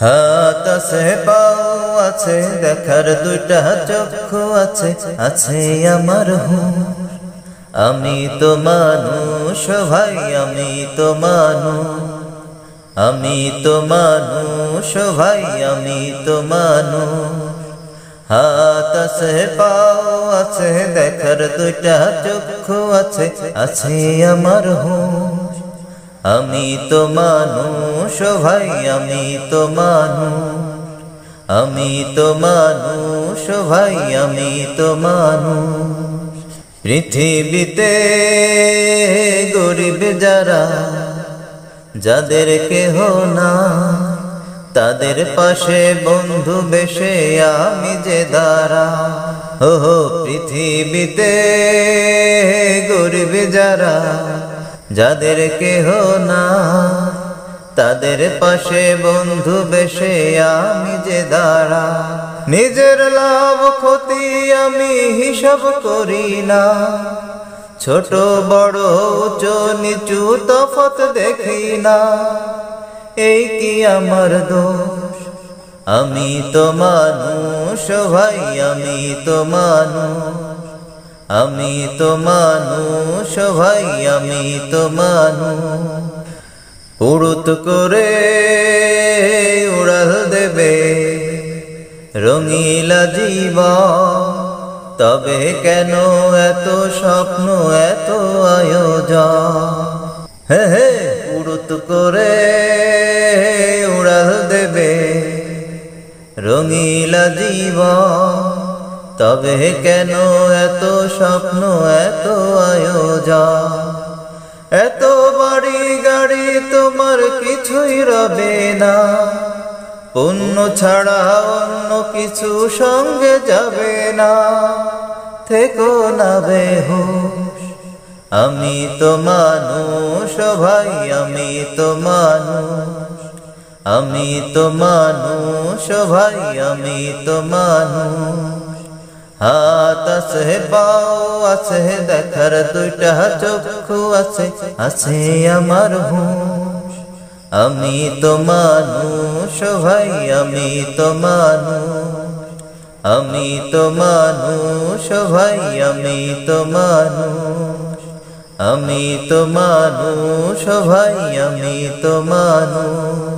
হাত আছে, পাও আছে, দেখার দুইটা চক্ষু আছে, আছে আমার হুঁশ। আমি তো মানুষ ভাই, আমি তো মানুষ, আমি তো মানুষ ভাই, আমি তো মানুষ। হাত আছে, পাও আছে, দেখার দুইটা চক্ষু আছে, আছে আমার হুঁশ। আমি তো মানুষ ভাই, আমি তো মানুষ, আমি তো মানুষ ভাই, আমি তো মানুষ। পৃথিবীতে গরিব যারা, যাদের কেহ না, তাদের পাশে বন্ধু বেশে আমি যে দাঁড়া। হো পৃথিবীতে গরিব যারা, যাদের কেহ না, তাদের পাশে বন্ধু বেশে আমি যে দাঁড়া। নিজের লাভ ক্ষতি আমি হিসাব করি না, ছোট বড় উঁচু নিচু তফাৎ দেখি না, এই কি আমার দোষ? আমি তো মানুষ ভাই, আমি তো মানুষ, আমি তো মানুষ ভাই, আমি তো মানুষ। উড়ুত করে উড়াল দেবে রঙিলা জীবন, তবে কেন এত স্বপ্ন এত আয়োজন? হে উড়ুত করে উড়াল দেবে রঙিলা জীবন, তবে কেন এত স্বপ্ন এত আয়োজন? এত বাড়ি গাড়ি তোমার কিছুই রবে না, পুণ্য ছাড়া অন্য কিছু সঙ্গে যাবে না, থেকো না বেহুশ। আমি তো মানুষ ভাই, আমি তো মানুষ, আমি তো মানুষ ভাই, আমি তো মানুষ। হাত আছে, পাও আছে, দেখার দুইটা চক্ষু আছে, আছে আমার হুঁশ। আমি তো মানুষ ভাই, আমি তো মানুষ, আমি তো মানুষ ভাই, আমি তো মানুষ, আমি তো মানুষ ভাই, আমি তো মানুষ।